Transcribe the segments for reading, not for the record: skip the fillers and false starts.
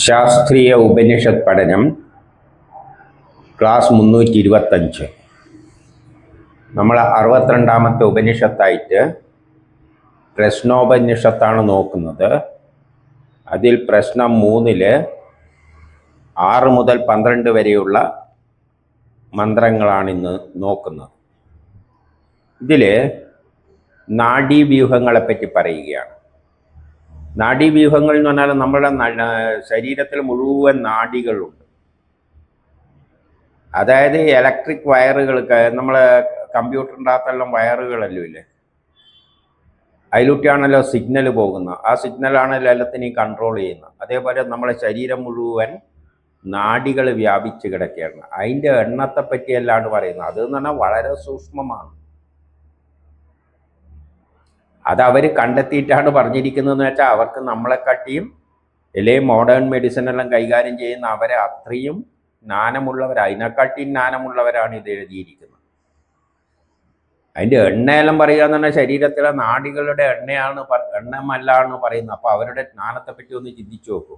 ശാസ്ത്രീയ ഉപനിഷത്ത് പഠനം ക്ലാസ് 325. നമ്മൾ 62ാമത്തെ ഉപനിഷത്തായിട്ട് പ്രശ്നോപനിഷത്താണ് നോക്കുന്നത്. അതിൽ പ്രശ്നം 3 6 മുതൽ 12 വരെയുള്ള മന്ത്രങ്ങളാണ് ഇന്ന് നോക്കുന്നത്. ഇതിൽ നാഡീവ്യൂഹങ്ങളെപ്പറ്റി പറയുകയാണ്. നാഡീവ്യൂഹങ്ങൾ എന്ന് പറഞ്ഞാൽ നമ്മുടെ ശരീരത്തിൽ മുഴുവൻ നാഡികളുണ്ട്. അതായത് ഇലക്ട്രിക് വയറുകൾ, നമ്മളെ കമ്പ്യൂട്ടറിൻ്റെ അകത്തെല്ലാം വയറുകളല്ലോ ഇല്ലേ, അതിലൂട്ടിയാണല്ലോ സിഗ്നൽ പോകുന്നത്. ആ സിഗ്നലാണല്ലോ എല്ലാത്തിനെയും കൺട്രോൾ ചെയ്യുന്നത്. അതേപോലെ നമ്മുടെ ശരീരം മുഴുവൻ നാഡികൾ വ്യാപിച്ച് കിടക്കുകയാണ്. അതിൻ്റെ എണ്ണത്തെ പറ്റിയല്ലാണ് പറയുന്നത്. അതെന്ന് പറഞ്ഞാൽ വളരെ സൂക്ഷ്മമാണ്. അതവർ കണ്ടെത്തിയിട്ടാണ് പറഞ്ഞിരിക്കുന്നതെന്ന് വെച്ചാൽ അവർക്ക് നമ്മളെക്കാട്ടിയും അല്ലെങ്കിൽ മോഡേൺ മെഡിസിൻ എല്ലാം കൈകാര്യം ചെയ്യുന്ന അവരെ അത്രയും ജ്ഞാനമുള്ളവരാണ്, അതിനെക്കാട്ടിയും ജ്ഞാനമുള്ളവരാണ് ഇത് എഴുതിയിരിക്കുന്നത്. അതിൻ്റെ എണ്ണയെല്ലാം പറയുക എന്ന് പറഞ്ഞാൽ ശരീരത്തിലെ നാഡികളുടെ എണ്ണമല്ലാണ് പറയുന്നത്. അപ്പോൾ അവരുടെ ജ്ഞാനത്തെപ്പറ്റി ഒന്ന് ചിന്തിച്ചു നോക്കൂ.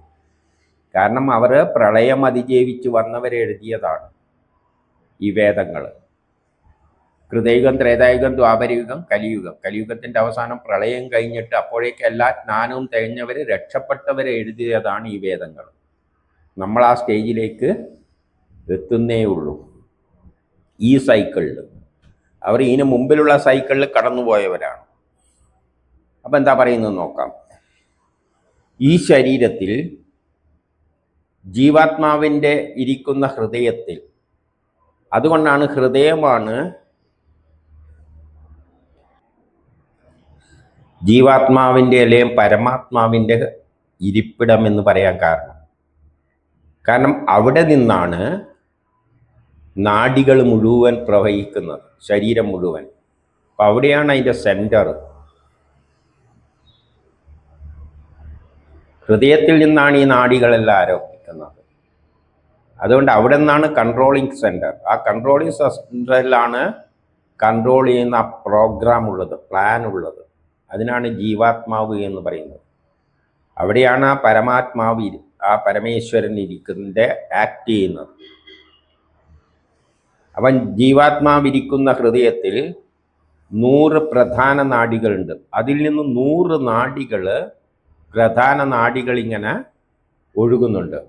കാരണം അവർ പ്രളയം അതിജീവിച്ച് വന്നവരെ എഴുതിയതാണ് ഈ വേദങ്ങൾ. കൃതയുഗം, ത്രേതായുഗം, ദ്വാപരയുഗം, കലിയുഗം. കലിയുഗത്തിൻ്റെ അവസാനം പ്രളയം കഴിഞ്ഞിട്ട് അപ്പോഴേക്ക് എല്ലാ ജ്ഞാനവും തികഞ്ഞവർ, രക്ഷപ്പെട്ടവരെ എഴുതിയതാണ് ഈ വേദങ്ങൾ. നമ്മൾ ആ സ്റ്റേജിലേക്ക് എത്തുന്നേ ഉള്ളൂ. ഈ സൈക്കിളിൽ അവർ ഇതിന് മുമ്പിലുള്ള സൈക്കിളിൽ കടന്നുപോയവരാണ്. അപ്പം എന്താ പറയുന്നത് നോക്കാം. ഈ ശരീരത്തിൽ ജീവാത്മാവിൻ്റെ ഇരിക്കുന്ന ഹൃദയത്തിൽ, അതുകൊണ്ടാണ് ഹൃദയമാണ് ജീവാത്മാവിൻ്റെ അല്ലെങ്കിൽ പരമാത്മാവിൻ്റെ ഇരിപ്പിടം എന്ന് പറയാൻ കാരണം അവിടെ നിന്നാണ് നാഡികൾ മുഴുവൻ പ്രവഹിക്കുന്നത്, ശരീരം മുഴുവൻ. അപ്പം അവിടെയാണ് അതിൻ്റെ സെൻറ്റർ. ഹൃദയത്തിൽ നിന്നാണ് ഈ നാഡികളെല്ലാം ആരോപിക്കുന്നത്. അതുകൊണ്ട് അവിടെ നിന്നാണ് കൺട്രോളിങ് സെൻറ്റർ. ആ കൺട്രോളിങ് സെൻറ്ററിലാണ് കൺട്രോൾ ചെയ്യുന്ന പ്രോഗ്രാം ഉള്ളത്, പ്ലാൻ ഉള്ളത്. അതിനാണ് ജീവാത്മാവ് എന്ന് പറയുന്നത്. അവിടെയാണ് ആ പരമാത്മാവ്, ആ പരമേശ്വരൻ ഇരിക്കുന്നത്, ആക്ട് ചെയ്യുന്നത്. അവൻ ജീവാത്മാവിരിക്കുന്ന ഹൃദയത്തിൽ 100 പ്രധാന നാഡികളുണ്ട്. അതിൽ നിന്ന് 100 നാഡികൾ, പ്രധാന നാഡികൾ ഇങ്ങനെ ഒഴുകുന്നുണ്ട്.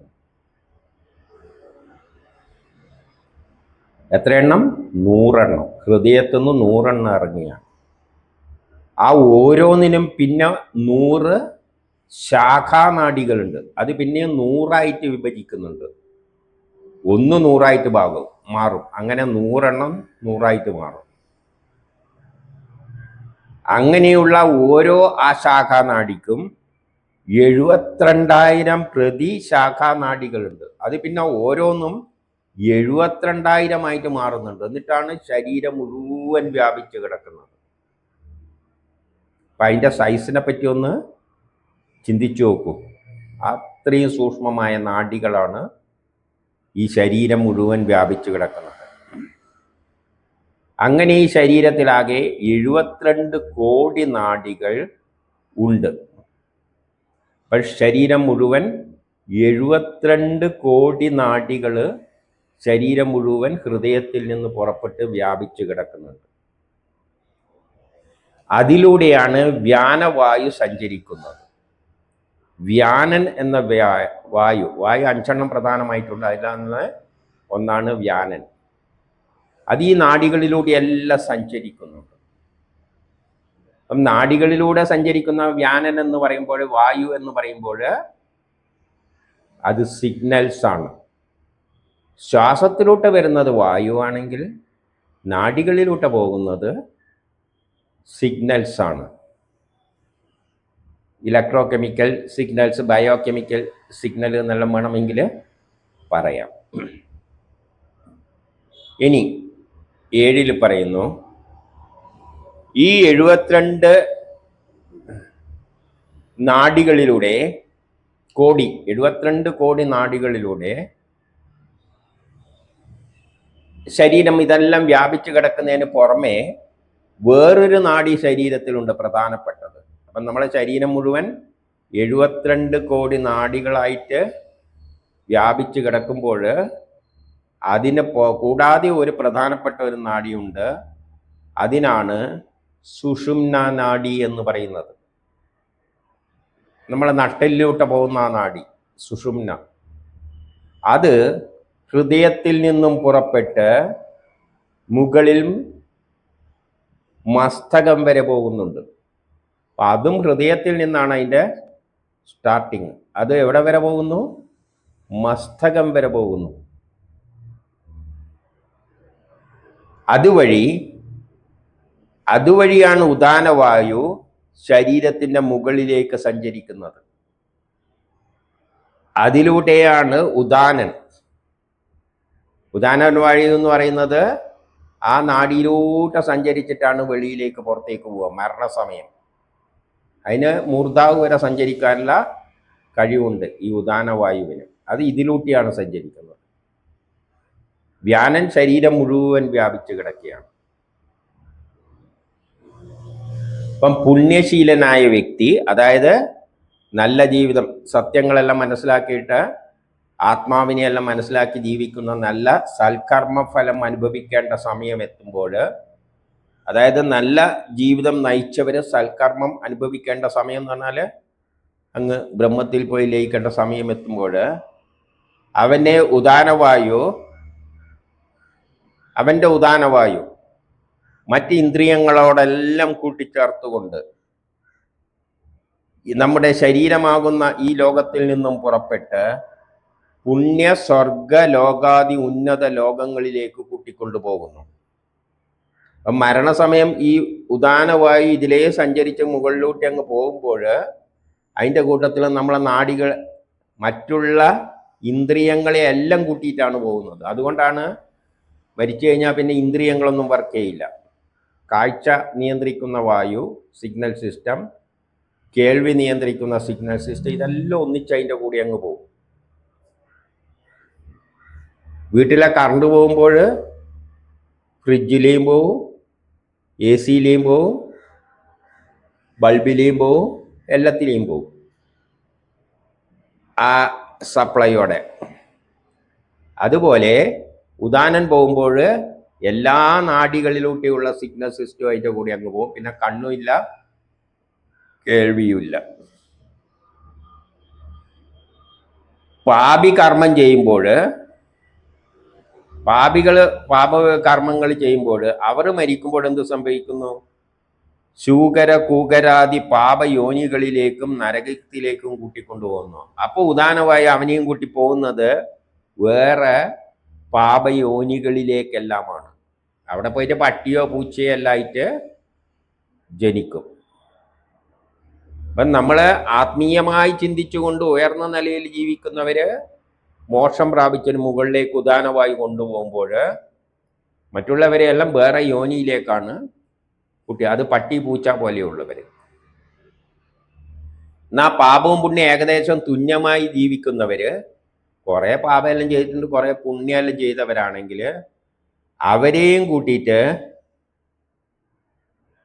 എത്ര എണ്ണം? 100 എണ്ണം. ഹൃദയത്തിൽ നിന്ന് 100 എണ്ണം ഇറങ്ങിയാണ്. ആ ഓരോന്നിനും പിന്നെ 100 ശാഖാനാഡികളുണ്ട്. അത് പിന്നെയും 100ആയിട്ട് വിഭജിക്കുന്നുണ്ട്. 100ആയിട്ട് മാറും. അങ്ങനെ 100 എണ്ണം 100ആയിട്ട് മാറും. അങ്ങനെയുള്ള ഓരോ ആ ശാഖാനാഡിക്കും 72,000 പ്രതി ശാഖാനാഡികളുണ്ട്. അത് പിന്നെ ഓരോന്നും 72,000 മാറുന്നുണ്ട്. എന്നിട്ടാണ് ശരീരം മുഴുവൻ വ്യാപിച്ച് കിടക്കുന്നത്. അപ്പം അതിൻ്റെ സൈസിനെ പറ്റി ഒന്ന് ചിന്തിച്ചു നോക്കൂ. അത്രയും സൂക്ഷ്മമായ നാഡികളാണ് ഈ ശരീരം മുഴുവൻ വ്യാപിച്ചു കിടക്കുന്നത്. അങ്ങനെ ഈ ശരീരത്തിലാകെ 72 കോടി നാഡികൾ ഉണ്ട്. അപ്പോൾ ശരീരം മുഴുവൻ 72 കോടി നാഡികൾ ശരീരം മുഴുവൻ ഹൃദയത്തിൽ നിന്ന് പുറപ്പെട്ട് വ്യാപിച്ചു കിടക്കുന്നുണ്ട്. അതിലൂടെയാണ് വ്യാനവായു സഞ്ചരിക്കുന്നത്. വ്യാനൻ എന്ന വായു 5 എണ്ണം പ്രധാനമായിട്ടുണ്ട്. അതിലാണ് ഒന്നാണ് വ്യാനൻ. അത് ഈ നാഡികളിലൂടെ എല്ലാം സഞ്ചരിക്കുന്നുണ്ട്. അപ്പം നാഡികളിലൂടെ സഞ്ചരിക്കുന്ന വ്യാനൻ എന്ന് പറയുമ്പോൾ, വായു എന്ന് പറയുമ്പോൾ അത് സിഗ്നൽസ് ആണ്. ശ്വാസത്തിലൂടെ വരുന്നത് വായുവാണെങ്കിൽ നാഡികളിലൂടെ പോകുന്നത് സിഗ്നൽസ് ആണ്. Electro chemical signals, bio chemical signal എന്നെല്ലാം വേണമെങ്കിൽ പറയാം. ഇനി 7 പറയുന്നു, ഈ 72 നാഡികളിലൂടെ 72 കോടി നാഡികളിലൂടെ ശരീരം ഇതെല്ലാം വ്യാപിച്ചു കിടക്കുന്നതിന് പുറമെ വേറൊരു നാഡി ശരീരത്തിലുണ്ട്, പ്രധാനപ്പെട്ടത്. അപ്പം നമ്മളെ ശരീരം മുഴുവൻ 72 കോടി നാഡികളായിട്ട് വ്യാപിച്ച് കിടക്കുമ്പോൾ അതിന് കൂടാതെ ഒരു പ്രധാനപ്പെട്ട ഒരു നാഡിയുണ്ട്. അതിനാണ് സുഷുമ്ന നാഡി എന്ന് പറയുന്നത്. നമ്മളെ നട്ടെല്ലിലോട്ട് പോകുന്ന ആ നാഡി സുഷുമ്ന, അത് ഹൃദയത്തിൽ നിന്നും പുറപ്പെട്ട് മുകളിൽ മസ്തകം വരെ പോകുന്നുണ്ട്. അതും ഹൃദയത്തിൽ നിന്നാണ് അതിൻ്റെ സ്റ്റാർട്ടിങ്. അത് എവിടെ വരെ പോകുന്നു? മസ്തകം വരെ പോകുന്നു. അതുവഴിയാണ് ഉദാനവായു ശരീരത്തിൻ്റെ മുകളിലേക്ക് സഞ്ചരിക്കുന്നത്. അതിലൂടെയാണ് ഉദാനൻ വായു എന്ന് പറയുന്നത്. ആ നാഡിയിലൂടെ സഞ്ചരിച്ചിട്ടാണ് വെളിയിലേക്ക് പുറത്തേക്ക് പോവുക മരണസമയം. അതിന് മൂർധാവ് വരെ സഞ്ചരിക്കാനുള്ള കഴിവുണ്ട് ഈ ഉദാനവായുവിന്. അത് ഇതിലൂടെയാണ് സഞ്ചരിക്കുന്നത്. വ്യാനൻ ശരീരം മുഴുവൻ വ്യാപിച്ചു കിടക്കുകയാണ്. ഇപ്പം പുണ്യശീലനായ വ്യക്തി, അതായത് നല്ല ജീവിതം, സത്യങ്ങളെല്ലാം മനസ്സിലാക്കിയിട്ട് ആത്മാവിനെയെല്ലാം മനസ്സിലാക്കി ജീവിക്കുന്ന നല്ല സൽക്കർമ്മഫലം അനുഭവിക്കേണ്ട സമയം എത്തുമ്പോൾ, അതായത് നല്ല ജീവിതം നയിച്ചവർ സൽക്കർമ്മം അനുഭവിക്കേണ്ട സമയം എന്ന് പറഞ്ഞാൽ അങ്ങ് ബ്രഹ്മത്തിൽ പോയി ലയിക്കേണ്ട സമയം എത്തുമ്പോൾ അവൻ്റെ ഉദാനവായു മറ്റ് ഇന്ദ്രിയങ്ങളോടെല്ലാം കൂട്ടിച്ചേർത്തുകൊണ്ട് നമ്മുടെ ശരീരമാകുന്ന ഈ ലോകത്തിൽ നിന്നും പുറപ്പെട്ട് പുണ്യ സ്വർഗ ലോകാദി ഉന്നത ലോകങ്ങളിലേക്ക് കൂട്ടിക്കൊണ്ടുപോകുന്നു. മരണസമയം ഈ ഉദാനവായു ഇതിലേ സഞ്ചരിച്ച് മുകളിലൂട്ടി അങ്ങ് പോകുമ്പോൾ അതിൻ്റെ കൂട്ടത്തിൽ നമ്മളെ നാഡികൾ മറ്റുള്ള ഇന്ദ്രിയങ്ങളെ എല്ലാം കൂട്ടിയിട്ടാണ് പോകുന്നത്. അതുകൊണ്ടാണ് മരിച്ചു കഴിഞ്ഞാൽ പിന്നെ ഇന്ദ്രിയങ്ങളൊന്നും വർക്ക് ചെയ്യില്ല. കാഴ്ച നിയന്ത്രിക്കുന്ന വായു സിഗ്നൽ സിസ്റ്റം, കേൾവി നിയന്ത്രിക്കുന്ന സിഗ്നൽ സിസ്റ്റം, ഇതെല്ലാം ഒന്നിച്ച് അതിൻ്റെ കൂടെ അങ്ങ് പോകും. വീട്ടിലെ കറണ്ട് പോകുമ്പോൾ ഫ്രിഡ്ജിലെയും പോവും, എ സിയിലെയും പോവും, ബൾബിലെയും പോവും, എല്ലാത്തിലെയും പോവും ആ സപ്ലൈയോടെ. അതുപോലെ ഉദാനൻ പോകുമ്പോൾ എല്ലാ നാഡികളിലൂടെയുള്ള സിഗ്നൽ സിസ്റ്റം അതിൻ്റെ കൂടെ അങ്ങ് പോകും. പിന്നെ കണ്ണുമില്ല, കേൾവിയുമില്ല. പാപകർമ്മം ചെയ്യുമ്പോൾ, പാപകർമ്മങ്ങൾ ചെയ്യുമ്പോൾ അവർ മരിക്കുമ്പോൾ എന്ത് സംഭവിക്കുന്നു? ശൂകര കൂകരാദി പാപയോനികളിലേക്കും നരകത്തിലേക്കും കൂട്ടിക്കൊണ്ടുപോകുന്നു. അപ്പോൾ ഉദാനമായി അവനെയും കൂട്ടി പോകുന്നത് വേറെ പാപയോനികളിലേക്കെല്ലാമാണ്. അവിടെ പോയിട്ട് പട്ടിയോ പൂച്ചയോ എല്ലായിട്ട് ജനിക്കും. അപ്പം നമ്മൾ ആത്മീയമായി ചിന്തിച്ചുകൊണ്ട് ഉയർന്ന നിലയിൽ ജീവിക്കുന്നവർ മോക്ഷം പ്രാപിച്ചതിന് മുകളിലേക്ക് ഉദാനമായി കൊണ്ടുപോകുമ്പോൾ മറ്റുള്ളവരെയെല്ലാം വേറെ യോനിയിലേക്കാണ് കുട്ടി. അത് പട്ടി പൂച്ച പോലെയുള്ളവർ. എന്നാൽ പാപവും പുണ്യം ഏകദേശം തുല്യമായി ജീവിക്കുന്നവർ, കുറേ പാപമെല്ലാം ചെയ്തിട്ടുണ്ട്, കുറേ പുണ്യമെല്ലാം ചെയ്തവരാണെങ്കിൽ അവരെയും കൂട്ടിയിട്ട്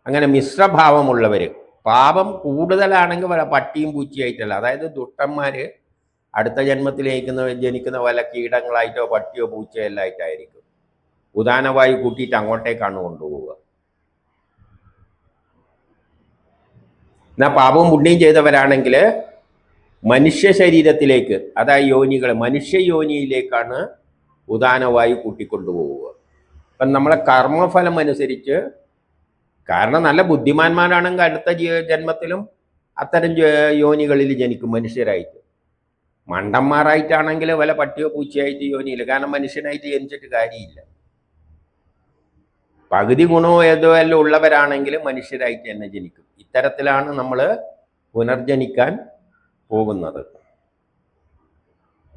അങ്ങനെ മിശ്രഭാവമുള്ളവർ, പാപം കൂടുതലാണെങ്കിൽ പട്ടിയും പൂച്ചയായിട്ടല്ല, അതായത് ദുഷ്ടന്മാർ അടുത്ത ജന്മത്തിൽ ജനിക്കുന്ന വല്ല കീടങ്ങളായിട്ടോ പട്ടിയോ പൂച്ചയോ എല്ലാം ആയിട്ടായിരിക്കും. ഉദാനവായു കൂട്ടിയിട്ട് അങ്ങോട്ടേക്കാണ് കൊണ്ടുപോവുക. എന്നാൽ പാപവും പുണ്യം ചെയ്തവരാണെങ്കിൽ മനുഷ്യ ശരീരത്തിലേക്ക്, അതായത് യോനികൾ, മനുഷ്യ യോനിയിലേക്കാണ് ഉദാനവായു കൂട്ടിക്കൊണ്ടുപോവുക. അപ്പം നമ്മളെ കർമ്മഫലം അനുസരിച്ച്, കാരണം നല്ല ബുദ്ധിമാന്മാരാണെങ്കിൽ അടുത്ത ജന്മത്തിലും അത്തരം യോനികളിൽ ജനിക്കും മനുഷ്യരായിട്ട്. മണ്ടന്മാരായിട്ടാണെങ്കിൽ വല്ല പട്ടിയോ പൂച്ചയായിട്ട് യോനിയിൽ, കാരണം മനുഷ്യനായിട്ട് ജനിച്ചിട്ട് കാര്യമില്ല. പകുതി ഗുണമോ ഏതോ എല്ലാം ഉള്ളവരാണെങ്കിൽ മനുഷ്യരായിട്ട് തന്നെ ജനിക്കും. ഇത്തരത്തിലാണ് നമ്മൾ പുനർജനിക്കാൻ പോകുന്നത്.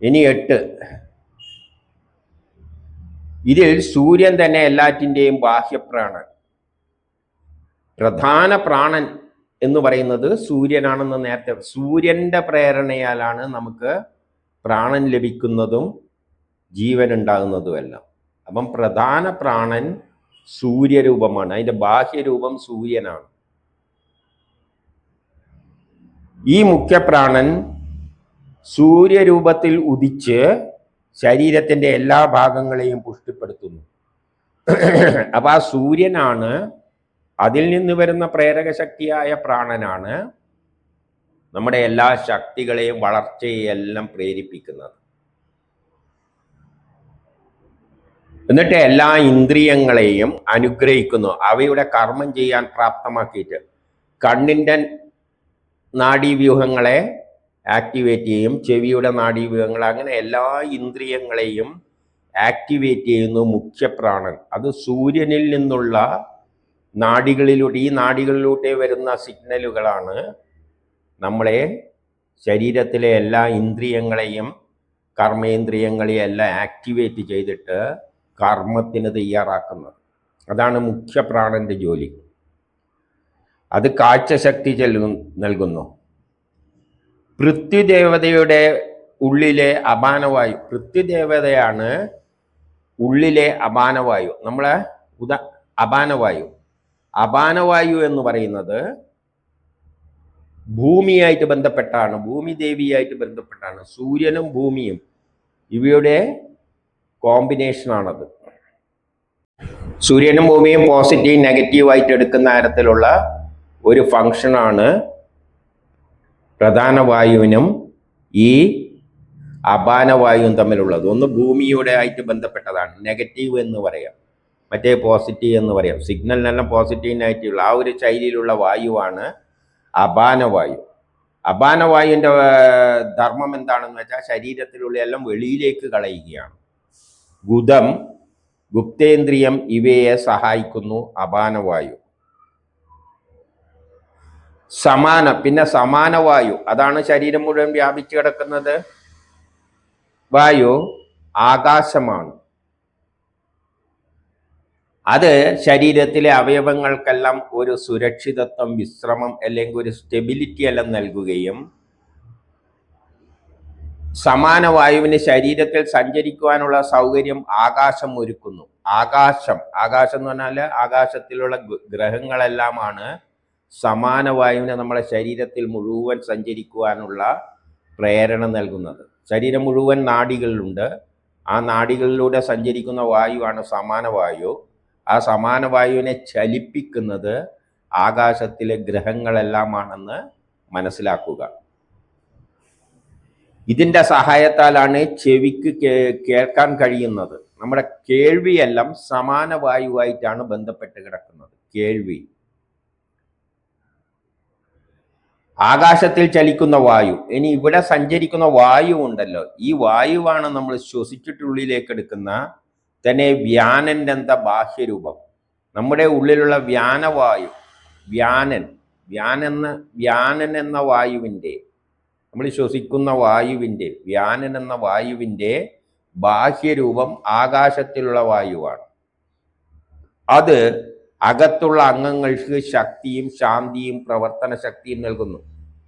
ഇനി 8, ഇതിൽ സൂര്യൻ തന്നെ എല്ലാറ്റിൻ്റെയും ബാഹ്യപ്രാണൻ. പ്രധാന പ്രാണൻ എന്ന് പറയുന്നത് സൂര്യനാണെന്ന് നേരത്തെ. സൂര്യൻ്റെ പ്രേരണയാലാണ് നമുക്ക് പ്രാണൻ ലഭിക്കുന്നതും ജീവൻ ഉണ്ടാകുന്നതുമെല്ലാം. അപ്പം പ്രധാന പ്രാണൻ സൂര്യരൂപമാണ്, അതിൻ്റെ ബാഹ്യരൂപം സൂര്യനാണ്. ഈ മുഖ്യപ്രാണൻ സൂര്യരൂപത്തിൽ ഉദിച്ച് ശരീരത്തിൻ്റെ എല്ലാ ഭാഗങ്ങളെയും പുഷ്ടിപ്പെടുത്തുന്നു. അപ്പം ആ സൂര്യനാണ്, അതിൽ നിന്ന് വരുന്ന പ്രേരക ശക്തിയായ പ്രാണനാണ് നമ്മുടെ എല്ലാ ശക്തികളെയും വളർച്ചയെല്ലാം പ്രേരിപ്പിക്കുന്നത്. എന്നിട്ട് എല്ലാ ഇന്ദ്രിയങ്ങളെയും അനുഗ്രഹിക്കുന്നു, അവയുടെ കർമ്മം ചെയ്യാൻ പ്രാപ്തമാക്കിയിട്ട്. കണ്ണിൻ്റെ നാഡീവ്യൂഹങ്ങളെ ആക്ടിവേറ്റ് ചെയ്യും, ചെവിയുടെ നാഡീവ്യൂഹങ്ങൾ, അങ്ങനെ എല്ലാ ഇന്ദ്രിയങ്ങളെയും ആക്ടിവേറ്റ് ചെയ്യുന്നു മുഖ്യപ്രാണൻ. അത് സൂര്യനിൽ നിന്നുള്ള നാഡികളിലൂടെ, ഈ നാഡികളിലൂടെ വരുന്ന സിഗ്നലുകളാണ് നമ്മളെ ശരീരത്തിലെ എല്ലാ ഇന്ദ്രിയങ്ങളെയും കർമ്മേന്ദ്രിയങ്ങളെയും എല്ലാം ആക്ടിവേറ്റ് ചെയ്തിട്ട് കർമ്മത്തിന് തയ്യാറാക്കുന്നത്. അതാണ് മുഖ്യപ്രാണന്റെ ജോലി. അത് കാഴ്ചശക്തി നൽകുന്നു. പൃഥ്വിദേവതയുടെ ഉള്ളിലെ അപാനവായു, പൃഥ്വിദേവതയാണ് ഉള്ളിലെ അപാനവായു. നമ്മളെ അപാനവായു എന്ന് പറയുന്നത് ഭൂമിയായിട്ട് ബന്ധപ്പെട്ടാണ്, ഭൂമി ദേവിയായിട്ട് ബന്ധപ്പെട്ടാണ്. സൂര്യനും ഭൂമിയും ഇവയുടെ കോമ്പിനേഷനാണത്. സൂര്യനും ഭൂമിയും പോസിറ്റീവ് നെഗറ്റീവായിട്ട് എടുക്കുന്ന തരത്തിലുള്ള ഒരു ഫങ്ഷനാണ് പ്രധാന വായുവിനും ഈ അപാനവായുവും തമ്മിലുള്ളത്. ഒന്ന് ഭൂമിയുടെ ആയിട്ട് ബന്ധപ്പെട്ടതാണ്, നെഗറ്റീവ് എന്ന് പറയാം, മറ്റേ പോസിറ്റീവ് എന്ന് പറയാം. സിഗ്നലിനെല്ലാം പോസിറ്റീവ് നെഗറ്റീവ് ആ ഒരു ശൈലിയിലുള്ള വായുവാണ് അപാനവായു. അപാനവായുവിൻ്റെ ധർമ്മം എന്താണെന്ന് വെച്ചാൽ ശരീരത്തിലുള്ള എല്ലാം വെളിയിലേക്ക് കളയുകയാണ്. ഗുദം, ഗുപ്തേന്ദ്രിയം ഇവയെ സഹായിക്കുന്നു അപാനവായു. പിന്നെ സമാനവായു, അതാണ് ശരീരം മുഴുവൻ വ്യാപിച്ചു കിടക്കുന്നത്. വായു ആകാശമാണ്. അത് ശരീരത്തിലെ അവയവങ്ങൾക്കെല്ലാം ഒരു സുരക്ഷിതത്വം, വിശ്രമം അല്ലെങ്കിൽ ഒരു സ്റ്റെബിലിറ്റി എല്ലാം നൽകുകയും സമാനവായുവിന് ശരീരത്തിൽ സഞ്ചരിക്കുവാനുള്ള സൗകര്യം ആകാശം ഒരുക്കുന്നു. ആകാശം എന്ന് പറഞ്ഞാൽ ആകാശത്തിലുള്ള ഗ്രഹങ്ങളെല്ലാമാണ് സമാനവായുവിനെ നമ്മളെ ശരീരത്തിൽ മുഴുവൻ സഞ്ചരിക്കുവാനുള്ള പ്രേരണ നൽകുന്നത്. ശരീരം മുഴുവൻ നാഡികളുണ്ട്. ആ നാഡികളിലൂടെ സഞ്ചരിക്കുന്ന വായുവാണ് സമാനവായു. ആ സമാനവായുവിനെ ചലിപ്പിക്കുന്നത് ആകാശത്തിലെ ഗ്രഹങ്ങളെല്ലാമാണെന്ന് മനസ്സിലാക്കുക. ഇതിൻ്റെ സഹായത്താലാണ് ചെവിക്ക് കേൾക്കാൻ കഴിയുന്നത്. നമ്മുടെ കേൾവിയെല്ലാം സമാനവായുവായിട്ടാണ് ബന്ധപ്പെട്ട് കിടക്കുന്നത്. കേൾവി ആകാശത്തിൽ ചലിക്കുന്ന വായു. ഇനി ഇവിടെ സഞ്ചരിക്കുന്ന വായു ഉണ്ടല്ലോ, ഈ വായുവാണ് നമ്മൾ ശ്വസിച്ചിട്ടുള്ളിലേക്ക് എടുക്കുന്ന തന്നെ വ്യാനൻ്റെ എന്താ ബാഹ്യരൂപം. നമ്മുടെ ഉള്ളിലുള്ള വ്യാനവായു, വ്യാനൻ എന്ന വായുവിൻ്റെ, നമ്മൾ ശ്വസിക്കുന്ന വായുവിൻ്റെ, വ്യാനൻ എന്ന വായുവിൻ്റെ ബാഹ്യരൂപം ആകാശത്തിലുള്ള വായുവാണ്. അത് അകത്തുള്ള അംഗങ്ങൾക്ക് ശക്തിയും ശാന്തിയും പ്രവർത്തന ശക്തിയും നൽകുന്നു.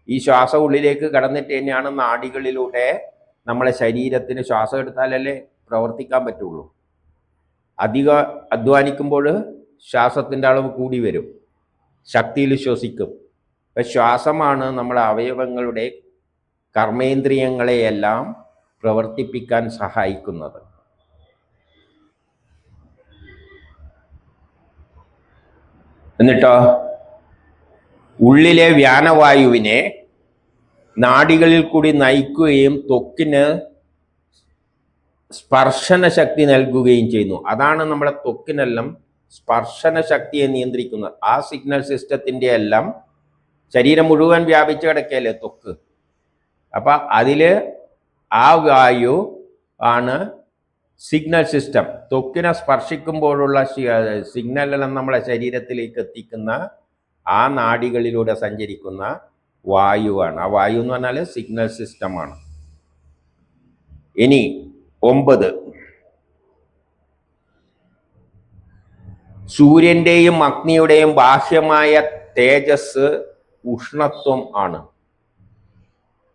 ഈ ശ്വാസം ഉള്ളിലേക്ക് കടന്നിട്ട് തന്നെയാണ് നാഡികളിലൂടെ നമ്മളെ ശരീരത്തിന് ശ്വാസം എടുത്താലല്ലേ പ്രവർത്തിക്കാൻ പറ്റുള്ളൂ. അധികം അധ്വാനിക്കുമ്പോൾ ശ്വാസത്തിൻ്റെ അളവ് കൂടി വരും, ശക്തിയിൽ ശ്വസിക്കും. അപ്പം ശ്വാസമാണ് നമ്മളെ അവയവങ്ങളുടെ കർമ്മേന്ദ്രിയങ്ങളെയെല്ലാം പ്രവർത്തിപ്പിക്കാൻ സഹായിക്കുന്നത്. എന്നിട്ടോ ഉള്ളിലെ വ്യാനവായുവിനെ നാഡികളിൽ കൂടി നയിക്കുകയും ത്വക്കിന് സ്പർശന ശക്തി നൽകുകയും ചെയ്യുന്നു. അതാണ് നമ്മുടെ ത്വക്കിനെല്ലാം സ്പർശന ശക്തിയെ നിയന്ത്രിക്കുന്നത്. ആ സിഗ്നൽ സിസ്റ്റത്തിൻ്റെ എല്ലാം ശരീരം മുഴുവൻ വ്യാപിച്ചു കിടക്കുകയല്ലേ ത്വക്ക്. അപ്പം അതിൽ ആ വായു ആണ് സിഗ്നൽ സിസ്റ്റം. ത്വക്കിനെ സ്പർശിക്കുമ്പോഴുള്ള സിഗ്നലെല്ലാം നമ്മളെ ശരീരത്തിലേക്ക് എത്തിക്കുന്ന ആ നാഡികളിലൂടെ സഞ്ചരിക്കുന്ന വായുവാണ്. ആ വായു എന്ന് പറഞ്ഞാൽ സിഗ്നൽ സിസ്റ്റമാണ്. ഇനി 9, സൂര്യൻ്റെയും അഗ്നിയുടെയും ബാഹ്യമായ തേജസ് ഉഷ്ണത്വം ആണ്.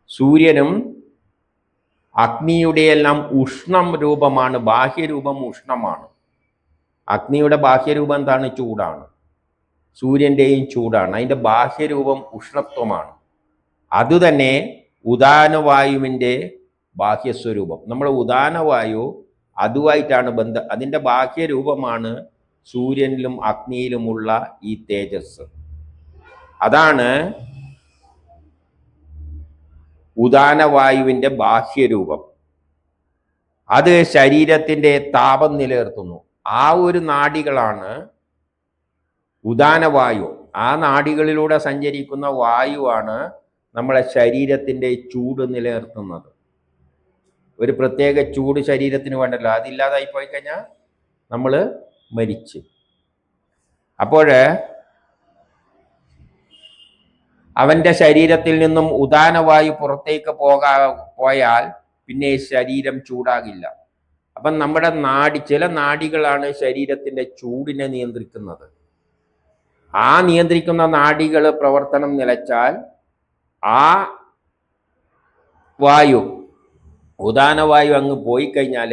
സൂര്യനും അഗ്നിയുടെയെല്ലാം ഉഷ്ണം രൂപമാണ്. ബാഹ്യരൂപം ഉഷ്ണമാണ്. അഗ്നിയുടെ ബാഹ്യരൂപം എന്താണ്? ചൂടാണ്. സൂര്യൻ്റെയും ചൂടാണ്. അതിൻ്റെ ബാഹ്യരൂപം ഉഷ്ണത്വമാണ്. അതുതന്നെ ഉദാനവായുവിൻ്റെ ബാഹ്യസ്വരൂപം. നമ്മൾ ഉദാനവായു അതുമായിട്ടാണ് ബന്ധം. അതിൻ്റെ ബാഹ്യരൂപമാണ് സൂര്യനിലും അഗ്നിയിലുമുള്ള ഈ തേജസ്. അതാണ് ഉദാനവായുവിൻ്റെ ബാഹ്യരൂപം. അത് ശരീരത്തിൻ്റെ താപം നിലനിർത്തുന്നു. ആ ഒരു നാഡികളാണ് ഉദാനവായു. ആ നാഡികളിലൂടെ സഞ്ചരിക്കുന്ന വായുവാണ് നമ്മളെ ശരീരത്തിൻ്റെ ചൂട് നിലനിർത്തുന്നത്. ഒരു പ്രത്യേക ചൂട് ശരീരത്തിന് വേണ്ടല്ലോ, അതില്ലാതായി പോയി കഴിഞ്ഞാൽ നമ്മൾ മരിച്ച്. അപ്പോൾ അവൻ്റെ ശരീരത്തിൽ നിന്നും ഉദാനവായു പുറത്തേക്ക് പോയാൽ പിന്നെ ശരീരം ചൂടാകില്ല. അപ്പം നമ്മുടെ ചില നാഡികളാണ് ശരീരത്തിൻ്റെ ചൂടിനെ നിയന്ത്രിക്കുന്നത്. ആ നിയന്ത്രിക്കുന്ന നാഡികൾ പ്രവർത്തനം നിലച്ചാൽ ആ വായു, ഉദാനവായു അങ്ങ് പോയി കഴിഞ്ഞാൽ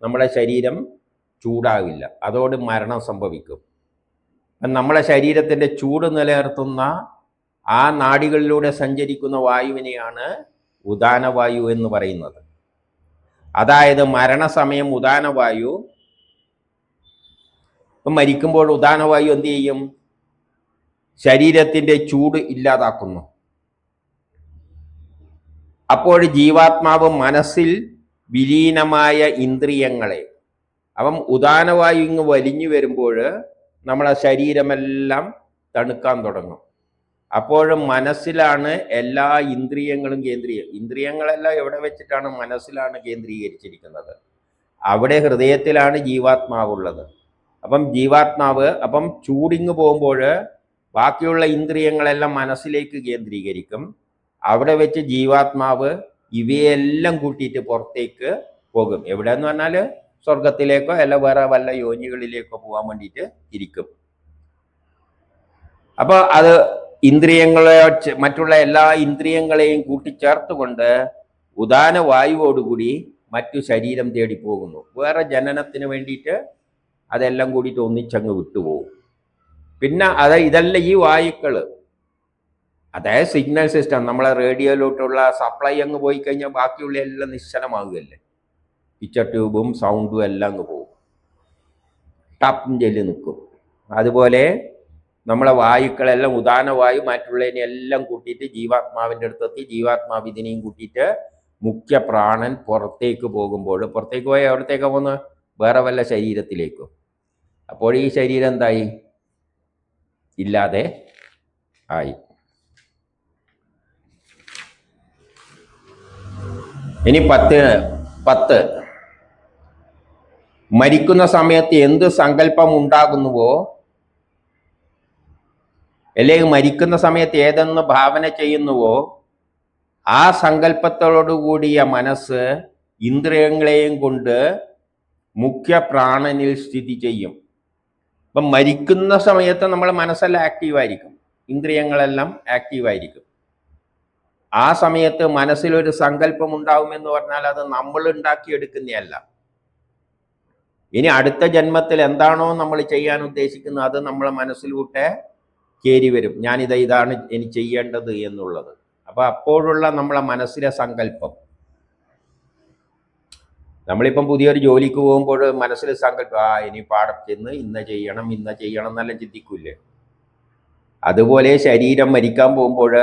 നമ്മുടെ ശരീരം ചൂടാവില്ല. അതോട് മരണം സംഭവിക്കും. നമ്മളെ ശരീരത്തിൻ്റെ ചൂട് നിലനിർത്തുന്ന ആ നാഡികളിലൂടെ സഞ്ചരിക്കുന്ന വായുവിനെയാണ് ഉദാനവായു എന്ന് പറയുന്നത്. അതായത് മരണസമയം ഉദാനവായു, മരിക്കുമ്പോൾ ഉദാനവായു എന്ത് ചെയ്യും? ശരീരത്തിൻ്റെ ചൂട് ഇല്ലാതാക്കുന്നു. അപ്പോൾ ജീവാത്മാവ് മനസ്സിൽ വിലീനമായ ഇന്ദ്രിയങ്ങളെ, അപ്പം ഉദാനവായു ഇങ്ങ് വലിഞ്ഞു വരുമ്പോൾ നമ്മളെ ശരീരമെല്ലാം തണുക്കാൻ തുടങ്ങും. അപ്പോഴും മനസ്സിലാണ് എല്ലാ ഇന്ദ്രിയങ്ങളും ഇന്ദ്രിയങ്ങളെല്ലാം എവിടെ വെച്ചിട്ടാണ്? മനസ്സിലാണ് കേന്ദ്രീകരിച്ചിരിക്കുന്നത്. അവിടെ ഹൃദയത്തിലാണ് ജീവാത്മാവുള്ളത്. അപ്പം ജീവാത്മാവ് ചൂടിങ് പോകുമ്പോൾ ബാക്കിയുള്ള ഇന്ദ്രിയങ്ങളെല്ലാം മനസ്സിലേക്ക് കേന്ദ്രീകരിക്കും. അവിടെ വെച്ച് ജീവാത്മാവ് ഇവയെല്ലാം കൂട്ടിയിട്ട് പുറത്തേക്ക് പോകും. എവിടെയെന്ന് പറഞ്ഞാൽ സ്വർഗത്തിലേക്കോ അല്ല വേറെ വല്ല യോനികളിലേക്കോ പോകാൻ വേണ്ടിയിട്ട് ഇരിക്കും. അപ്പോൾ അത് ഇന്ദ്രിയങ്ങളെ, മറ്റുള്ള എല്ലാ ഇന്ദ്രിയങ്ങളെയും കൂട്ടിച്ചേർത്തുകൊണ്ട് ഉദാനവായുവോടുകൂടി മറ്റു ശരീരം തേടി പോകുന്നു. വേറെ ജനനത്തിന് വേണ്ടിയിട്ട് അതെല്ലാം കൂടിയിട്ട് ഒന്നിച്ചങ്ങ് വിട്ടുപോകും. പിന്നെ ഇതല്ല ഈ വായുക്കൾ, അതായത് സിഗ്നൽ സിസ്റ്റം, നമ്മളെ റേഡിയോയിലോട്ടുള്ള സപ്ലൈ അങ്ങ് പോയി കഴിഞ്ഞാൽ ബാക്കിയുള്ള എല്ലാം നിശ്ചലമാകുകയല്ലേ. പിക്ചർ ട്യൂബും സൗണ്ടും എല്ലാം അങ്ങ് പോകും, ടപ്പും ചെല്ലി നിൽക്കും. അതുപോലെ നമ്മളെ വായുക്കളെല്ലാം ഉദാനവായു മറ്റുള്ളതിനെല്ലാം കൂട്ടിയിട്ട് ജീവാത്മാവിൻ്റെ അടുത്തെത്തി, ജീവാത്മാവ് ഇതിനെയും കൂട്ടിയിട്ട് മുഖ്യ പ്രാണൻ പുറത്തേക്ക് പോകുമ്പോൾ, പുറത്തേക്ക് പോയി എവിടത്തേക്കാണ് പോകുന്നത്? വേറെ വല്ല ശരീരത്തിലേക്കും. അപ്പോൾ ഈ ശരീരം എന്തായി? ഇല്ലാതെ ആയി. ഇനി 10 മരിക്കുന്ന സമയത്ത് എന്ത് സങ്കല്പം ഉണ്ടാകുന്നുവോ, അല്ലെങ്കിൽ മരിക്കുന്ന സമയത്ത് ഏതെന്ന് ഭാവന ചെയ്യുന്നുവോ, ആ സങ്കല്പത്തോടുകൂടിയ മനസ്സ് ഇന്ദ്രിയങ്ങളെയും കൊണ്ട് മുഖ്യ പ്രാണനിൽ സ്ഥിതി ചെയ്യും. അപ്പം മരിക്കുന്ന സമയത്ത് നമ്മളെ മനസ്സെല്ലാം ആക്റ്റീവായിരിക്കും, ഇന്ദ്രിയങ്ങളെല്ലാം ആക്റ്റീവായിരിക്കും. ആ സമയത്ത് മനസ്സിലൊരു സങ്കല്പം ഉണ്ടാവുമെന്ന് പറഞ്ഞാൽ അത് നമ്മൾ ഉണ്ടാക്കിയെടുക്കുന്നതല്ല. ഇനി അടുത്ത ജന്മത്തിൽ എന്താണോ നമ്മൾ ചെയ്യാൻ ഉദ്ദേശിക്കുന്നത് അത് നമ്മളെ മനസ്സിലൂടെ കയറി വരും. ഇതാണ് ഇനി ചെയ്യേണ്ടത് എന്നുള്ളത്. അപ്പൊ അപ്പോഴുള്ള നമ്മളെ മനസ്സിലെ സങ്കല്പം, നമ്മളിപ്പം പുതിയൊരു ജോലിക്ക് പോകുമ്പോൾ മനസ്സിൽ സങ്കല്പം, ഇനി പാടം ചെന്ന് ഇന്ന ചെയ്യണം എന്നെല്ലാം ചിന്തിക്കൂലേ? അതുപോലെ ശരീരം മരിക്കാൻ പോകുമ്പോൾ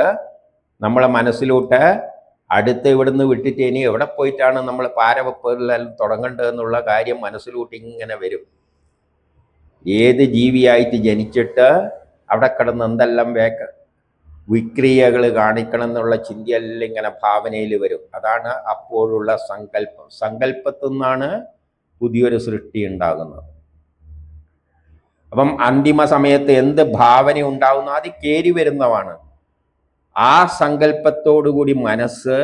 നമ്മളെ മനസ്സിലോട്ട് അടുത്ത് ഇവിടുന്ന് വിട്ടിട്ട് ഇനി എവിടെ പോയിട്ടാണ് നമ്മൾ പാരവെപ്പെല്ലാം തുടങ്ങേണ്ടതെന്നുള്ള കാര്യം മനസ്സിലോട്ട് ഇങ്ങനെ വരും. ഏത് ജീവിയായിട്ട് ജനിച്ചിട്ട് അവിടെ കിടന്ന് എന്തെല്ലാം വിക്രിയകൾ കാണിക്കണം എന്നുള്ള ചിന്തയെല്ലാം ഇങ്ങനെ ഭാവനയിൽ വരും. അതാണ് അപ്പോഴുള്ള സങ്കല്പം. സങ്കല്പത്തിൽ നിന്നാണ് പുതിയൊരു സൃഷ്ടി ഉണ്ടാകുന്നത്. അപ്പം അന്തിമ സമയത്ത് എന്ത് ഭാവന ഉണ്ടാകുന്നു അത് കയറി വരുന്നതാണ്. ആ സങ്കല്പത്തോടുകൂടി മനസ്സ്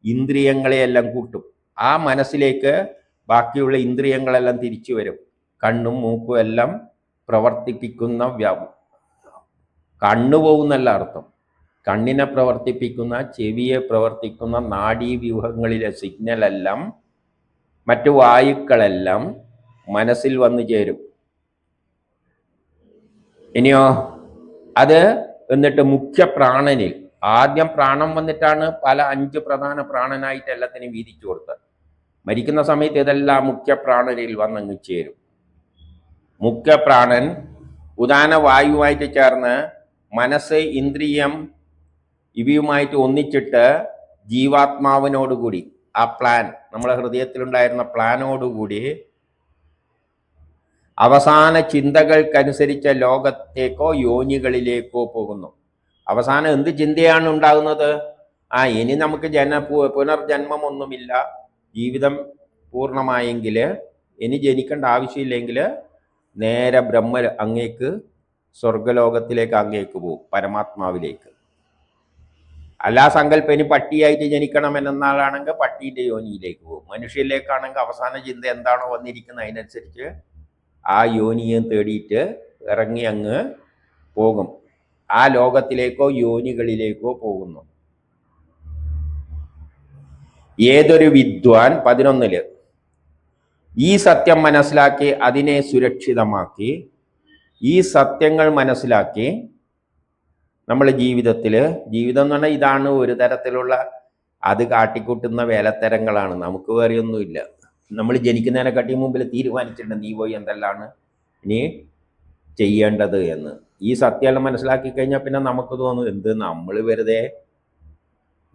ഇന്ദ്രിയങ്ങളെയെല്ലാം കൂട്ടും. ആ മനസ്സിലേക്ക് ബാക്കിയുള്ള ഇന്ദ്രിയങ്ങളെല്ലാം തിരിച്ചു വരും. കണ്ണും മൂക്കും എല്ലാം പ്രവർത്തിപ്പിക്കുന്ന കണ്ണു പോകുന്നല്ല അർത്ഥം. കണ്ണിനെ പ്രവർത്തിപ്പിക്കുന്ന, ചെവിയെ പ്രവർത്തിക്കുന്ന നാഡീവ്യൂഹങ്ങളിലെ സിഗ്നലെല്ലാം മറ്റു വായുക്കളെല്ലാം മനസ്സിൽ വന്നു ചേരും. ഇനിയോ അത് എന്നിട്ട് മുഖ്യ പ്രാണനിൽ, ആദ്യം പ്രാണം വന്നിട്ടാണ് പല 5 പ്രധാന പ്രാണനായിട്ട് എല്ലാത്തിനും വീതിച്ചു കൊടുത്തത്. മരിക്കുന്ന സമയത്ത് ഇതെല്ലാം മുഖ്യപ്രാണനിൽ വന്നങ്ങ് ചേരും. മുഖ്യപ്രാണൻ ഉദാന വായുവായിട്ട് ചേർന്ന് മനസ്സ്, ഇന്ദ്രിയം ഇവയുമായിട്ട് ഒന്നിച്ചിട്ട് ജീവാത്മാവിനോടുകൂടി ആ പ്ലാൻ, നമ്മളെ ഹൃദയത്തിലുണ്ടായിരുന്ന പ്ലാനോടുകൂടി അവസാന ചിന്തകൾക്കനുസരിച്ച ലോകത്തേക്കോ യോനികളിലേക്കോ പോകുന്നു. അവസാനം എന്ത് ചിന്തയാണ് ഉണ്ടാകുന്നത്? ഇനി നമുക്ക് പുനർജന്മമൊന്നുമില്ല, ജീവിതം പൂർണ്ണമായെങ്കിൽ ഇനി ജനിക്കേണ്ട ആവശ്യമില്ലെങ്കിൽ നേരെ അങ്ങേക്ക് സ്വർഗലോകത്തിലേക്ക് അങ്ങേക്ക് പോകും, പരമാത്മാവിലേക്ക്. അല്ലാ സങ്കല്പം ഇനി പട്ടിയായിട്ട് ജനിക്കണം എന്നാളാണെങ്കിൽ പട്ടീൻ്റെ യോനിയിലേക്ക് പോകും. മനുഷ്യരിലേക്കാണെങ്കിൽ അവസാന ചിന്ത എന്താണോ വന്നിരിക്കുന്നത് അതിനനുസരിച്ച് ആ യോനിയെ തേടിയിട്ട് ഇറങ്ങി അങ്ങ് പോകും. ആ ലോകത്തിലേക്കോ യോനികളിലേക്കോ പോകുന്നു. ഏതൊരു വിദ്വാൻ 11 ഈ സത്യം മനസ്സിലാക്കി അതിനെ സുരക്ഷിതമാക്കി, ഈ സത്യങ്ങൾ മനസ്സിലാക്കി നമ്മൾ ജീവിതം എന്ന് പറഞ്ഞാൽ ഇതാണ് ഒരു തരത്തിലുള്ള അത് കാട്ടിക്കൂട്ടുന്ന വേലത്തരങ്ങളാണ്. നമുക്ക് വേറെയൊന്നുമില്ല. നമ്മൾ ജനിക്കുന്നതിനെക്കാട്ടി മുമ്പിൽ തീരുമാനിച്ചിട്ടുണ്ട് നീ പോയി എന്തെല്ലാണ് ഇനി ചെയ്യേണ്ടത് എന്ന്. ഈ സത്യമെല്ലാം മനസ്സിലാക്കി കഴിഞ്ഞാൽ പിന്നെ നമുക്ക് തോന്നും എന്ത് നമ്മൾ വെറുതെ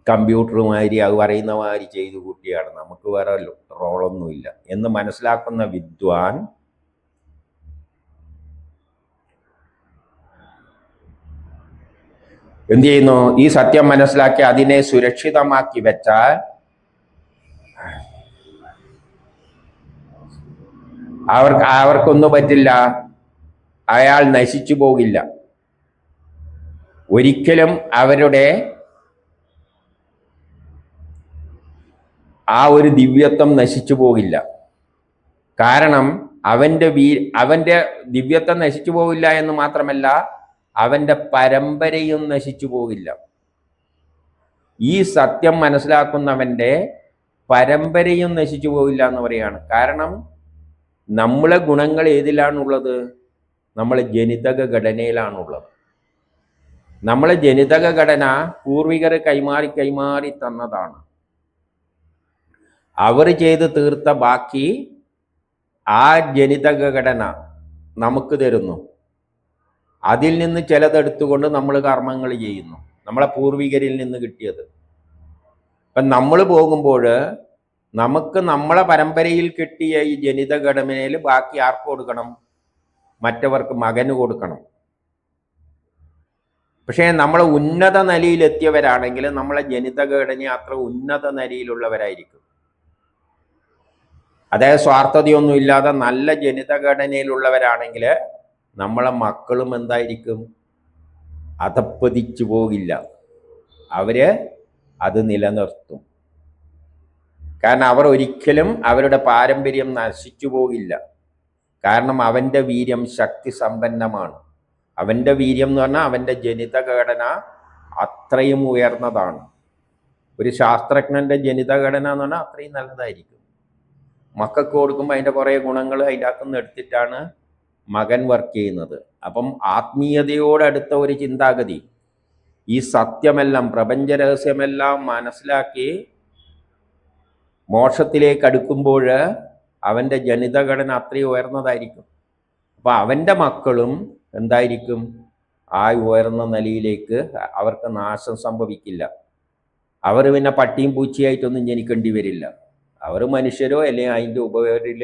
കമ്പ്യൂട്ടർ മാതിരി അത് പറയുന്ന മാതിരി ചെയ്തു കൂട്ടിയാണ്, നമുക്ക് വേറെ റോളൊന്നുമില്ല എന്ന് മനസ്സിലാക്കുന്ന വിദ്വാൻ എന്ത് ചെയ്യുന്നു? ഈ സത്യം മനസ്സിലാക്കി അതിനെ സുരക്ഷിതമാക്കി വെച്ചാൽ അവർക്കൊന്നും പറ്റില്ല, അയാൾ നശിച്ചു പോകില്ല. ഒരിക്കലും അവരുടെ ആ ഒരു ദിവ്യത്വം നശിച്ചു പോകില്ല. കാരണം അവന്റെ ദിവ്യത്വം നശിച്ചു പോകില്ല എന്ന് മാത്രമല്ല, അവന്റെ പരമ്പരയും നശിച്ചു പോകില്ല. ഈ സത്യം മനസ്സിലാക്കുന്നവന്റെ പരമ്പരയും നശിച്ചു പോകില്ല എന്ന് പറയാണ്. കാരണം നമ്മളെ ഗുണങ്ങൾ ഏതിലാണുള്ളത്? നമ്മളെ ജനിതക ഘടനയിലാണുള്ളത്. നമ്മളെ ജനിതക ഘടന പൂർവികർ കൈമാറി തന്നതാണ്. അവർ ചെയ്ത് തീർത്ത ബാക്കി ആ ജനിതക ഘടന നമുക്ക് തരുന്നു. അതിൽ നിന്ന് ചിലതെടുത്തുകൊണ്ട് നമ്മൾ കർമ്മങ്ങൾ ചെയ്യുന്നു, നമ്മളെ പൂർവികരിൽ നിന്ന് കിട്ടിയത്. ഇപ്പം നമ്മൾ പോകുമ്പോൾ നമുക്ക് നമ്മളെ പരമ്പരയിൽ കിട്ടിയ ഈ ജനിത ഘടനയിൽ ബാക്കി ആർക്ക് കൊടുക്കണം? മറ്റവർക്ക്, മകന് കൊടുക്കണം. പക്ഷേ നമ്മൾ ഉന്നത നിലയിലെത്തിയവരാണെങ്കിൽ നമ്മളെ ജനിത ഘടന അത്ര ഉന്നത നിലയിലുള്ളവരായിരിക്കും. അതായത് സ്വാർത്ഥതയൊന്നും ഇല്ലാതെ നല്ല ജനിത ഘടനയിലുള്ളവരാണെങ്കിൽ നമ്മളെ മക്കളും എന്തായിരിക്കും? അധപ്പതിച്ചു പോകില്ല, അവര് അത് നിലനിർത്തും. കാരണം അവർ ഒരിക്കലും അവരുടെ പാരമ്പര്യം നശിച്ചു പോകില്ല. കാരണം അവൻ്റെ വീര്യം ശക്തി സമ്പന്നമാണ്. അവൻ്റെ വീര്യം എന്ന് പറഞ്ഞാൽ അവൻ്റെ ജനിത ഘടന അത്രയും ഉയർന്നതാണ്. ഒരു ശാസ്ത്രജ്ഞൻ്റെ ജനിത ഘടന എന്ന് പറഞ്ഞാൽ അത്രയും നല്ലതായിരിക്കും. മക്കൾക്ക് കൊടുക്കുമ്പോൾ അതിൻ്റെ കുറേ ഗുണങ്ങൾ അതിൻ്റെ അകത്തുനിന്ന് എടുത്തിട്ടാണ് മകൻ വർക്ക് ചെയ്യുന്നത്. അപ്പം ആത്മീയതയോടടുത്ത ഒരു ചിന്താഗതി, ഈ സത്യമെല്ലാം, പ്രപഞ്ച രഹസ്യമെല്ലാം മനസ്സിലാക്കി മോക്ഷത്തിലേക്ക് അടുക്കുമ്പോൾ അവൻ്റെ ജനിതഘടന അത്രയും ഉയർന്നതായിരിക്കും. അപ്പോൾ അവൻ്റെ മക്കളും എന്തായിരിക്കും? ആ ഉയർന്ന നിലയിലേക്ക് അവർക്ക് നാശം സംഭവിക്കില്ല. അവർ പിന്നെ പട്ടിയും പൂച്ചയായിട്ടൊന്നും ജനിക്കേണ്ടി വരില്ല. അവർ മനുഷ്യരോ അല്ലെങ്കിൽ അതിൻ്റെ ഉപരിൽ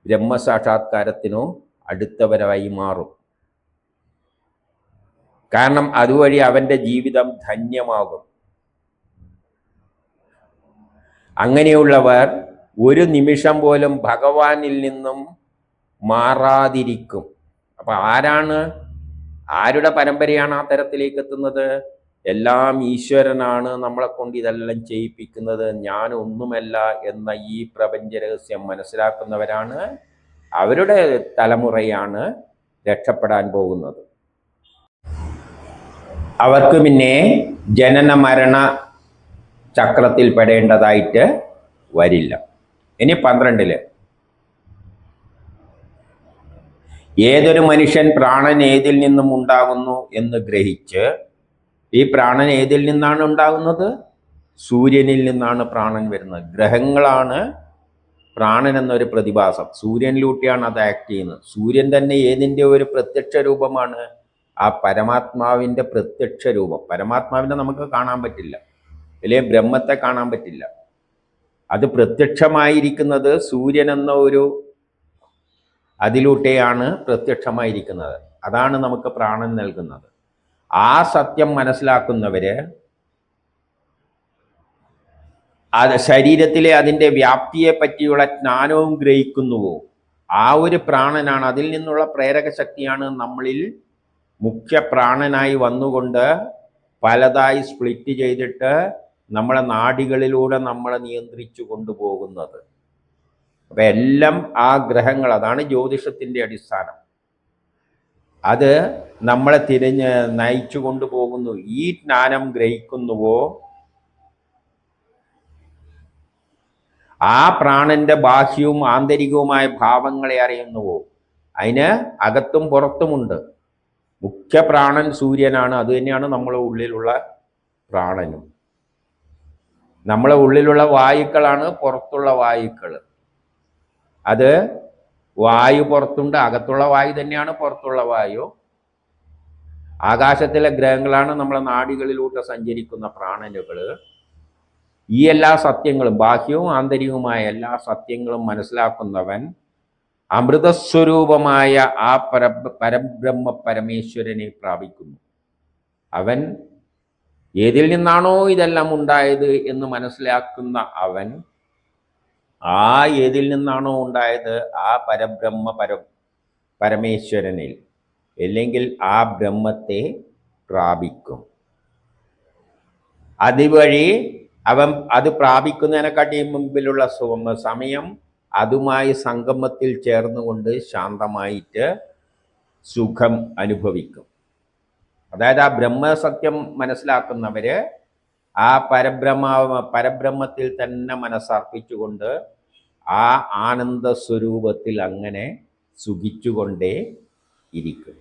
ബ്രഹ്മസാക്ഷാത്കാരത്തിനോ അടുത്തവരായി മാറും. കാരണം അതുവഴി അവൻ്റെ ജീവിതം ധന്യമാകും. അങ്ങനെയുള്ളവർ ഒരു നിമിഷം പോലും ഭഗവാനിൽ നിന്നും മാറാതിരിക്കും. അപ്പൊ ആരുടെ പരമ്പരയാണ് ആ തരത്തിലേക്ക് എത്തുന്നത്? എല്ലാം ഈശ്വരനാണ് നമ്മളെ കൊണ്ട് ഇതെല്ലാം ചെയ്യിപ്പിക്കുന്നത്, ഞാൻ ഒന്നുമല്ല എന്ന ഈ പ്രപഞ്ച രഹസ്യം മനസ്സിലാക്കുന്നവരാണ്, അവരുടെ തലമുറയാണ് രക്ഷപ്പെടാൻ പോകുന്നത്. അവർക്ക് പിന്നെ ജനന മരണ ചക്രത്തിൽ പെടേണ്ടതായിട്ട് വരില്ല. ഇനി 12 ഏതൊരു മനുഷ്യൻ പ്രാണൻ ഏതിൽ നിന്നും ഉണ്ടാകുന്നു എന്ന് ഗ്രഹിച്ച് ഈ പ്രാണൻ ഏതിൽ നിന്നാണ് ഉണ്ടാകുന്നത്? സൂര്യനിൽ നിന്നാണ് പ്രാണൻ വരുന്നത്. ഗ്രഹങ്ങളാണ് പ്രാണൻ എന്നൊരു പ്രതിഭാസം. സൂര്യനിലൂട്ടിയാണ് അത് ആക്ട് ചെയ്യുന്നത്. സൂര്യൻ തന്നെ ഏതിൻ്റെ ഒരു പ്രത്യക്ഷ രൂപമാണ്? ആ പരമാത്മാവിൻ്റെ പ്രത്യക്ഷ രൂപം. പരമാത്മാവിനെ നമുക്ക് കാണാൻ പറ്റില്ല, അല്ലെങ്കിൽ ബ്രഹ്മത്തെ കാണാൻ പറ്റില്ല. അത് പ്രത്യക്ഷമായിരിക്കുന്നത് സൂര്യൻ എന്ന ഒരു അതിലൂടെയാണ് പ്രത്യക്ഷമായിരിക്കുന്നത്. അതാണ് നമുക്ക് പ്രാണൻ നൽകുന്നത്. ആ സത്യം മനസ്സിലാക്കുന്നവര് അത് ശരീരത്തിലെ അതിൻ്റെ വ്യാപ്തിയെ പറ്റിയുള്ള ജ്ഞാനവും ഗ്രഹിക്കുന്നുവോ, ആ ഒരു പ്രാണനാണ്, അതിൽ നിന്നുള്ള പ്രേരക ശക്തിയാണ് നമ്മളിൽ മുഖ്യ പ്രാണനായി വന്നുകൊണ്ട് പലതായി സ്പ്ലിറ്റ് ചെയ്തിട്ട് നമ്മളെ നാഡികളിലൂടെ നമ്മളെ നിയന്ത്രിച്ചു കൊണ്ടുപോകുന്നത്. അപ്പം എല്ലാം ആ ഗ്രഹങ്ങൾ, അതാണ് ജ്യോതിഷത്തിൻ്റെ അടിസ്ഥാനം. അത് നമ്മളെ നയിച്ചു കൊണ്ടുപോകുന്നു. ഈ ജ്ഞാനം ഗ്രഹിക്കുന്നുവോ, ആ പ്രാണന്റെ ബാഹ്യവും ആന്തരികവുമായ ഭാവങ്ങളെ അറിയുന്നുവോ, അതിന് അകത്തും പുറത്തുമുണ്ട്. മുഖ്യ പ്രാണൻ സൂര്യനാണ്. അത് തന്നെയാണ് നമ്മളെ ഉള്ളിലുള്ള പ്രാണനും. നമ്മളെ ഉള്ളിലുള്ള വായുക്കളാണ് പുറത്തുള്ള വായുക്കൾ. അത് വായു പുറത്തുണ്ട്, അകത്തുള്ള വായു തന്നെയാണ് പുറത്തുള്ള വായു. ആകാശത്തിലെ ഗ്രഹങ്ങളാണ് നമ്മളെ നാഡികളിലൂടെ സഞ്ചരിക്കുന്ന പ്രാണനുകൾ. ഈ എല്ലാ സത്യങ്ങളും, ബാഹ്യവും ആന്തരികവുമായ എല്ലാ സത്യങ്ങളും മനസ്സിലാക്കുന്നവൻ അമൃതസ്വരൂപമായ ആ പരബ്രഹ്മ പരമേശ്വരനെ പ്രാപിക്കുന്നു. അവൻ ഏതിൽ നിന്നാണോ ഇതെല്ലാം ഉണ്ടായത് എന്ന് മനസ്സിലാക്കുന്ന അവൻ ആ ഏതിൽ നിന്നാണോ ഉണ്ടായത് ആ പരമേശ്വരനിൽ, അല്ലെങ്കിൽ ആ ബ്രഹ്മത്തെ പ്രാപിക്കും. അതുവഴി അവൻ അത് പ്രാപിക്കുന്നതിനെക്കാട്ടി മുമ്പിലുള്ള സമയം അതുമായി സംഗമത്തിൽ ചേർന്നുകൊണ്ട് ശാന്തമായിട്ട് സുഖം അനുഭവിക്കും. അതായത് ആ ബ്രഹ്മസത്യം മനസ്സിലാക്കുന്നവര് ആ പരബ്രഹ്മത്തിൽ തന്നെ മനസ്സർപ്പിച്ചുകൊണ്ട് ആ ആനന്ദ സ്വരൂപത്തിൽ അങ്ങനെ സുഖിച്ചുകൊണ്ടേ ഇരിക്കും.